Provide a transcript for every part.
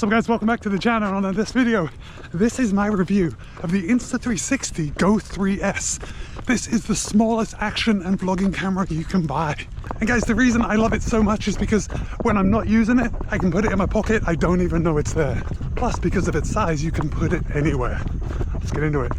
So guys, welcome back to the channel, and on this video, this is my review of the Insta360 Go 3S. This is the smallest action and vlogging camera you can buy. And guys, the reason I love it so much is because when I'm not using it, I can put it in my pocket, I don't even know it's there. Plus, because of its size, you can put it anywhere. Let's get into it.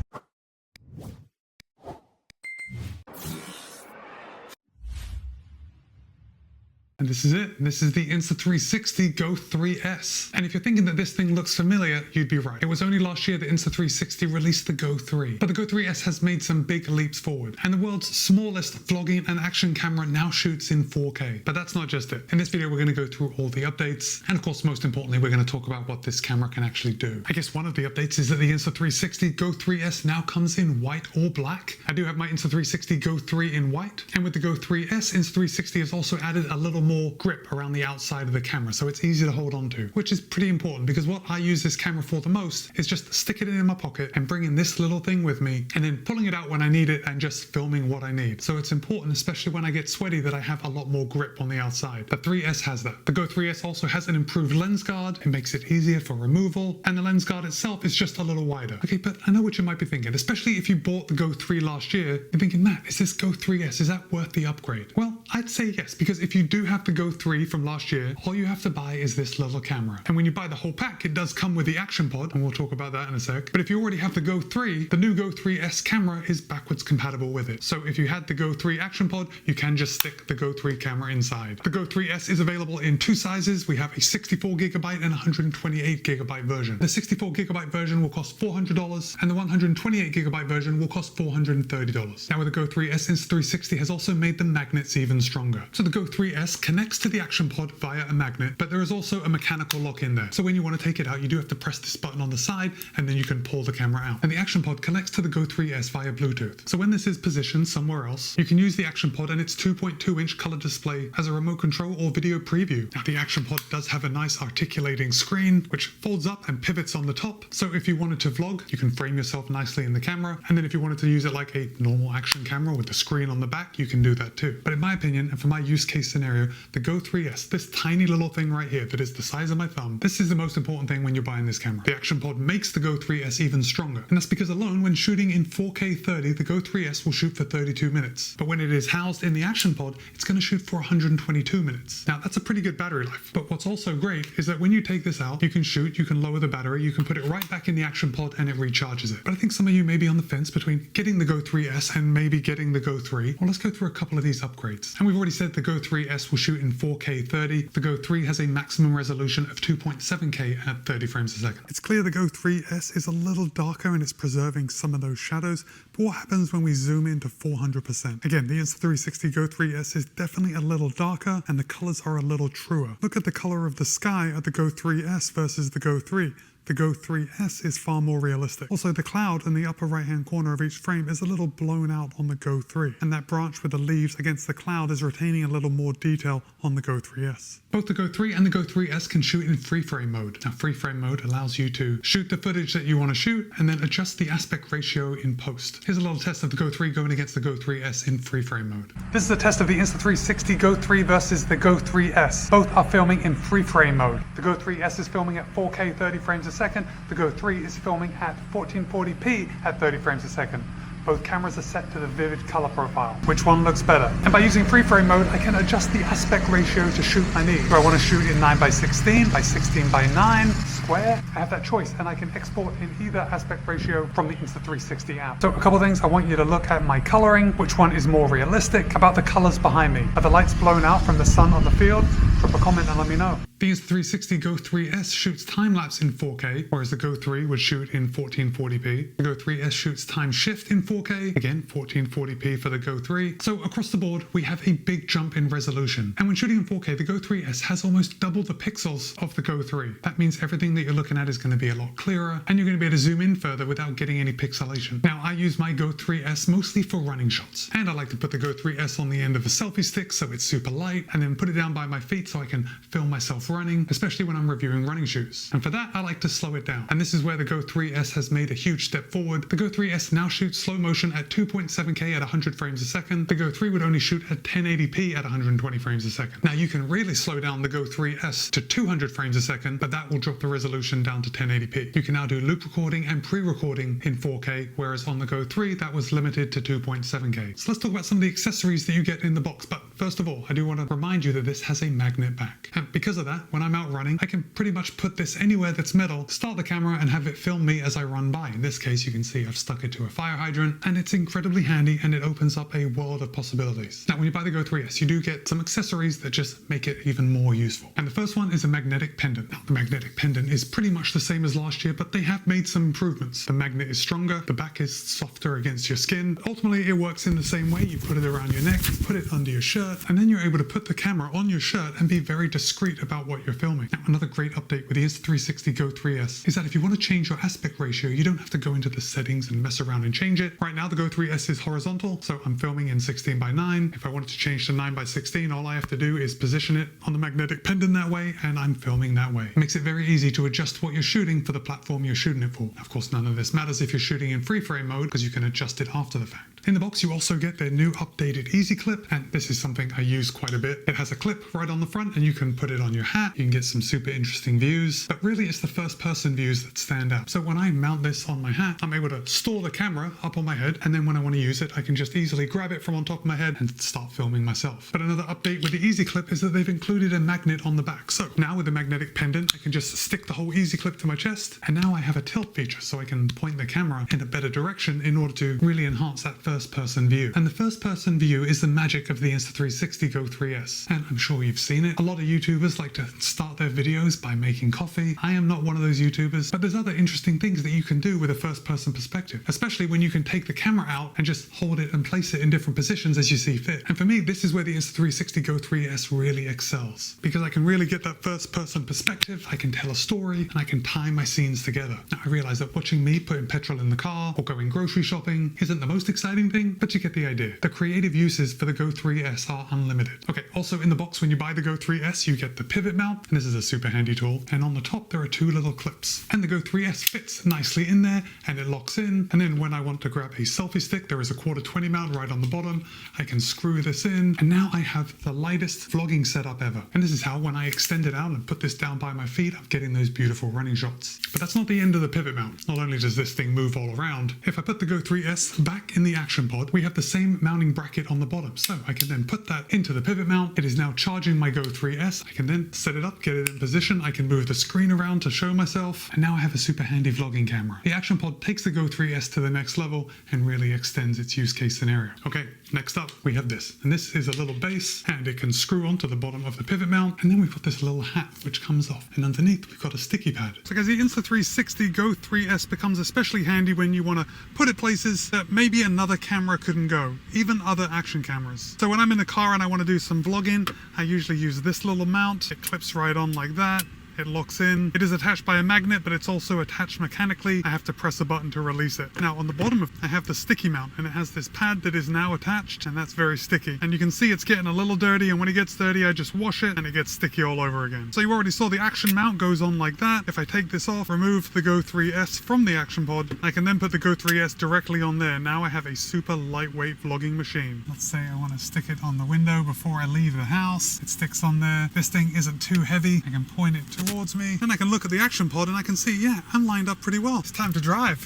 And this is it. This is the Insta360 Go 3S. And if you're thinking that this thing looks familiar, you'd be right. It was only last year that Insta360 released the Go 3. But the Go 3S has made some big leaps forward. And the world's smallest vlogging and action camera now shoots in 4K. But that's not just it. In this video, we're going to go through all the updates. And of course, most importantly, we're going to talk about what this camera can actually do. I guess one of the updates is that the Insta360 Go 3S now comes in white or black. I do have my Insta360 Go 3 in white. And with the Go 3S, Insta360 has also added a little more grip around the outside of the camera, so it's easy to hold on to, which is pretty important because what I use this camera for the most is just sticking it in my pocket and bringing this little thing with me and then pulling it out when I need it and just filming what I need. So it's important, especially when I get sweaty, that I have a lot more grip on the outside. The 3S has that. The Go 3S also has an improved lens guard. It makes it easier for removal, and the lens guard itself is just a little wider. Okay, but I know what you might be thinking, especially if you bought the Go 3 last year, you're thinking, Matt, is this Go 3S, is that worth the upgrade? Well, I'd say yes, because if you do have the Go 3 from last year, all you have to buy is this little camera. And when you buy the whole pack, it does come with the action pod, and we'll talk about that in a sec. But if you already have the Go 3, the new Go 3S camera is backwards compatible with it. So if you had the Go 3 action pod, you can just stick the Go 3 camera inside. The Go 3S is available in two sizes. We have a 64GB and 128GB version. The 64GB version will cost $400, and the 128GB version will cost $430. Now with the Go 3S, Insta360 has also made the magnets even stronger. So the Go 3S connects to the action pod via a magnet, but there is also a mechanical lock in there. So when you want to take it out, you do have to press this button on the side, and then you can pull the camera out. And the action pod connects to the Go 3S via Bluetooth. So when this is positioned somewhere else, you can use the action pod and its 2.2-inch color display as a remote control or video preview. Now the action pod does have a nice articulating screen, which folds up and pivots on the top. So if you wanted to vlog, you can frame yourself nicely in the camera. And then if you wanted to use it like a normal action camera with the screen on the back, you can do that too. But in my opinion, and for my use case scenario, the Go 3S, this tiny little thing right here that is the size of my thumb, this is the most important thing when you're buying this camera. The action pod makes the Go 3S even stronger. And that's because alone, when shooting in 4K 30, the Go 3S will shoot for 32 minutes. But when it is housed in the action pod, it's going to shoot for 122 minutes. Now that's a pretty good battery life. But what's also great is that when you take this out, you can shoot, you can lower the battery, you can put it right back in the action pod and it recharges it. But I think some of you may be on the fence between getting the Go 3S and maybe getting the Go 3. Well, let's go through a couple of these upgrades. And we've already said the Go 3S will shoot in 4K 30. The Go 3 has a maximum resolution of 2.7K at 30 frames a second. It's clear the Go 3S is a little darker and it's preserving some of those shadows, but what happens when we zoom into 400%? Again, the Insta360 Go 3S is definitely a little darker and the colors are a little truer. Look at the color of the sky at the Go 3S versus the Go 3. The Go 3S is far more realistic. Also, the cloud in the upper right-hand corner of each frame is a little blown out on the Go 3, and that branch with the leaves against the cloud is retaining a little more detail on the Go 3S. Both the Go 3 and the Go 3S can shoot in free frame mode. Now, free frame mode allows you to shoot the footage that you want to shoot and then adjust the aspect ratio in post. Here's a little test of the Go 3 going against the Go 3S in free frame mode. This is a test of the Insta360 Go 3 versus the Go 3S. Both are filming in free frame mode. The Go 3S is filming at 4K 30 frames a second. The Go 3 is filming at 1440p at 30 frames a second. Both cameras are set to the vivid color profile. Which one looks better? And by using free frame mode, I can adjust the aspect ratio to shoot my needs. Do I want to shoot in 9:16, by 16:9, square? I have that choice, and I can export in either aspect ratio from the Insta360 app. So a couple things, I want you to look at my coloring. Which one is more realistic? About the colors behind me. Are the lights blown out from the sun on the field? Drop a comment and let me know. The Insta360 Go 3S shoots time-lapse in 4K, whereas the Go 3 would shoot in 1440p. The Go 3S shoots time shift in 4K, again 1440p for the Go 3. So across the board, we have a big jump in resolution. And when shooting in 4K, the Go 3S has almost double the pixels of the Go 3. That means everything that you're looking at is going to be a lot clearer, and you're going to be able to zoom in further without getting any pixelation. Now, I use my Go 3S mostly for running shots, and I like to put the Go 3S on the end of a selfie stick so it's super light, and then put it down by my feet so I can film myself running, especially when I'm reviewing running shoes. And for that, I like to slow it down. And this is where the Go 3S has made a huge step forward. The Go 3S now shoots slow motion at 2.7K at 100 frames a second. The Go 3 would only shoot at 1080p at 120 frames a second. Now you can really slow down the Go 3S to 200 frames a second, but that will drop the resolution resolution down to 1080p. You can now do loop recording and pre-recording in 4K, whereas on the Go 3 that was limited to 2.7K. So let's talk about some of the accessories that you get in the box. But first of all, I do want to remind you that this has a magnet back. And because of that, when I'm out running, I can pretty much put this anywhere that's metal, start the camera and have it film me as I run by. In this case, you can see I've stuck it to a fire hydrant, and it's incredibly handy and it opens up a world of possibilities. Now, when you buy the Go 3S, you do get some accessories that just make it even more useful. And the first one is a magnetic pendant. Now, the magnetic pendant is pretty much the same as last year, but they have made some improvements. The magnet is stronger, the back is softer against your skin. Ultimately, it works in the same way. You put it around your neck, put it under your shirt, and then you're able to put the camera on your shirt and be very discreet about what you're filming. Now, another great update with the Insta360 Go 3S is that if you want to change your aspect ratio, you don't have to go into the settings and mess around and change it. Right now, the Go 3S is horizontal, so I'm filming in 16:9. If I wanted to change to 9:16, all I have to do is position it on the magnetic pendant that way, and I'm filming that way. It makes it very easy to adjust what you're shooting for the platform you're shooting it for. Of course, none of this matters if you're shooting in free frame mode, because you can adjust it after the fact. In the box, you also get their new updated Easy Clip, and this is something I use quite a bit. It has a clip right on the front, and you can put it on your hat. You can get some super interesting views, but really it's the first-person views that stand out. So when I mount this on my hat, I'm able to store the camera up on my head, and then when I want to use it, I can just easily grab it from on top of my head and start filming myself. But another update with the Easy Clip is that they've included a magnet on the back. So now with the magnetic pendant, I can just stick the whole Easy Clip to my chest, and now I have a tilt feature, so I can point the camera in a better direction in order to really enhance that first-person view. And the first-person view is the magic of the Insta360 Go 3S. And I'm sure you've seen it. A lot of YouTubers like to start their videos by making coffee. I am not one of those YouTubers, but there's other interesting things that you can do with a first-person perspective, especially when you can take the camera out and just hold it and place it in different positions as you see fit. And for me, this is where the Insta360 Go 3S really excels, because I can really get that first-person perspective, I can tell a story, and I can tie my scenes together. Now, I realize that watching me putting petrol in the car or going grocery shopping isn't the most exciting thing, but you get the idea. The creative uses for the Go 3S are unlimited. Okay, also in the box when you buy the Go 3S, you get the pivot mount, and this is a super handy tool, and on the top there are two little clips. And the Go 3S fits nicely in there, and it locks in, and then when I want to grab a selfie stick, there is a 1/4-20 mount right on the bottom. I can screw this in, and now I have the lightest vlogging setup ever. And this is how, when I extend it out and put this down by my feet, I'm getting those beautiful running shots. But that's not the end of the pivot mount. Not only does this thing move all around, if I put the Go 3S back in the action pod, we have the same mounting bracket on the bottom. So I can then put that into the pivot mount. It is now charging my Go 3S. I can then set it up, get it in position. I can move the screen around to show myself. And now I have a super handy vlogging camera. The action pod takes the Go 3S to the next level and really extends its use case scenario. Okay, next up we have this. And this is a little base, and it can screw onto the bottom of the pivot mount. And then we've got this little hat which comes off. And underneath we've got a sticky pad. So guys, the Insta360 Go 3S becomes especially handy when you want to put it places that maybe another camera couldn't go, even other action cameras. So when I'm in the car and I want to do some vlogging, I usually use this little mount. It clips right on like that. It locks in. It is attached by a magnet, but it's also attached mechanically. I have to press a button to release it. Now on the bottom I have the sticky mount, and it has this pad that is now attached, and that's very sticky. And you can see it's getting a little dirty, and when it gets dirty, I just wash it and it gets sticky all over again. So you already saw the action mount goes on like that. If I take this off, remove the Go 3S from the action pod, I can then put the Go 3S directly on there. Now I have a super lightweight vlogging machine. Let's say I want to stick it on the window before I leave the house. It sticks on there. This thing isn't too heavy. I can point it towards me. Then I can look at the action pod and I can see, yeah, I'm lined up pretty well. It's time to drive.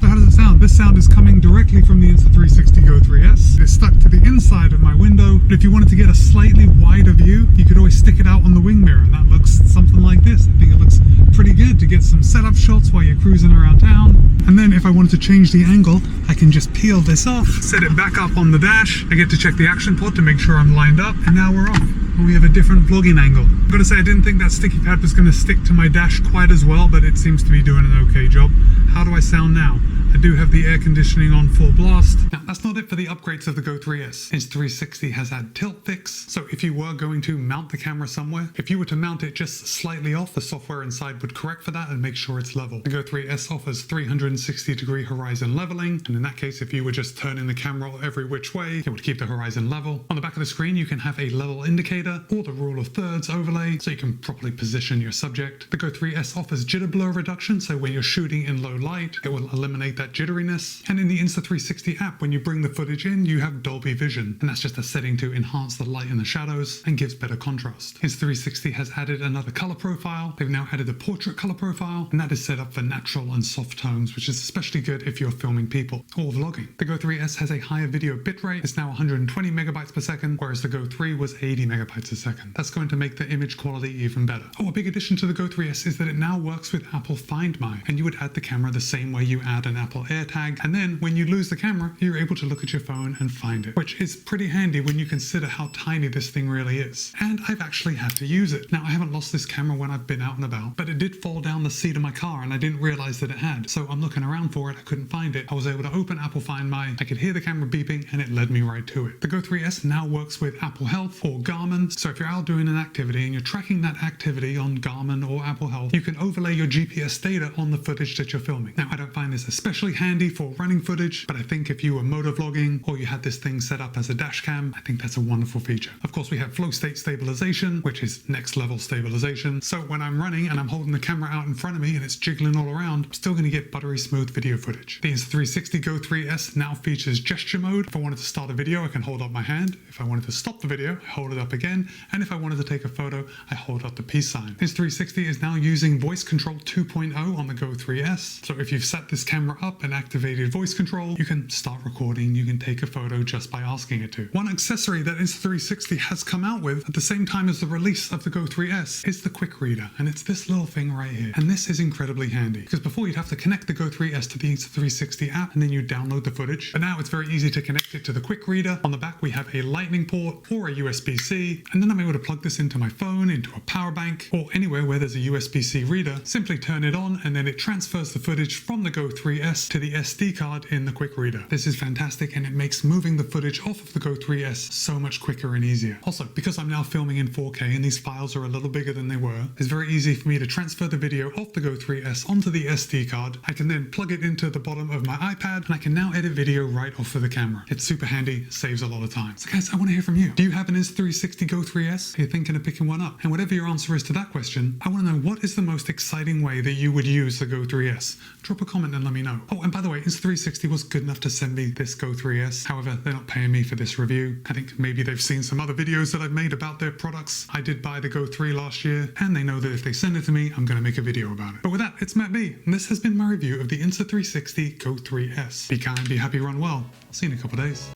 So how does it sound? This sound is coming directly from the Insta360 Go 3S. It is stuck to the inside of my window, but if you wanted to get a slightly wider view, you could always stick it out on the wing mirror, and that looks something like this. I think it looks pretty good to get some setup shots while you're cruising around town. And then if I wanted to change the angle, I can just peel this off, set it back up on the dash. I get to check the action pod to make sure I'm lined up, and now we're off. We have a different vlogging angle. I've got to say, I didn't think that sticky pad was going to stick to my dash quite as well, but it seems to be doing an okay job. How do I sound now? I do have the air conditioning on full blast. Now, that's not it for the upgrades of the Go 3S. Insta360 has had tilt fix, so if you were going to mount the camera somewhere, if you were to mount it just slightly off, the software inside would correct for that and make sure it's level. The Go 3S offers 360-degree horizon leveling, and in that case, if you were just turning the camera every which way, it would keep the horizon level. On the back of the screen, you can have a level indicator or the rule of thirds overlay, so you can properly position your subject. The Go 3S offers jitter blur reduction, so when you're shooting in low light, it will eliminate that that jitteriness. And in the Insta360 app, when you bring the footage in, you have Dolby Vision, and that's just a setting to enhance the light and the shadows and gives better contrast. Insta360 has added another color profile. They've now added a portrait color profile, and that is set up for natural and soft tones, which is especially good if you're filming people or vlogging. The Go 3S has a higher video bitrate. It's now 120 megabytes per second, whereas the Go 3 was 80 megabytes a second. That's going to make the image quality even better. Oh, a big addition to the Go 3S is that it now works with Apple Find My, and you would add the camera the same way you add an Apple AirTag, and then when you lose the camera, you're able to look at your phone and find it, which is pretty handy when you consider how tiny this thing really is. And I've actually had to use it. Now, I haven't lost this camera when I've been out and about, but it did fall down the seat of my car and I didn't realize that it had. So I'm looking around for it, I couldn't find it. I was able to open Apple Find My, I could hear the camera beeping, and it led me right to it. The Go 3S now works with Apple Health or Garmin, so if you're out doing an activity and you're tracking that activity on Garmin or Apple Health, you can overlay your GPS data on the footage that you're filming. Now, I don't find this especially handy for running footage, but I think if you were motor vlogging or you had this thing set up as a dash cam, I think that's a wonderful feature. Of course, we have flow state stabilization, which is next level stabilization. So when I'm running and I'm holding the camera out in front of me and it's jiggling all around, I'm still going to get buttery smooth video footage. The Insta360 Go 3S now features gesture mode. If I wanted to start a video, I can hold up my hand. If I wanted to stop the video, I hold it up again. And if I wanted to take a photo, I hold up the peace sign. Insta360 is now using voice control 2.0 on the Go 3S. So if you've set this camera up and activated voice control, you can start recording, you can take a photo just by asking it to. One accessory that Insta360 has come out with at the same time as the release of the Go 3S is the quick reader, and it's this little thing right here. And this is incredibly handy because before you'd have to connect the Go 3S to the Insta360 app and then you download the footage. But now it's very easy to connect it to the quick reader. On the back we have a lightning port or a USB-C, and then I'm able to plug this into my phone, into a power bank, or anywhere where there's a USB-C reader. Simply turn it on and then it transfers the footage from the Go 3S to the SD card in the quick reader. This is fantastic and it makes moving the footage off of the Go 3S so much quicker and easier. Also, because I'm now filming in 4K and these files are a little bigger than they were, it's very easy for me to transfer the video off the Go 3S onto the SD card. I can then plug it into the bottom of my iPad and I can now edit video right off of the camera. It's super handy, saves a lot of time. So guys, I want to hear from you. Do you have an Insta360 Go 3S? Are you thinking of picking one up? And whatever your answer is to that question, I want to know what is the most exciting way that you would use the Go 3S. Drop a comment and let me know. Oh, and by the way, Insta360 was good enough to send me this Go 3S. However, they're not paying me for this review. I think maybe they've seen some other videos that I've made about their products. I did buy the Go 3 last year, and they know that if they send it to me, I'm going to make a video about it. But with that, it's Matt B, and this has been my review of the Insta360 Go 3S. Be kind, be happy, run well. I'll see you in a couple days.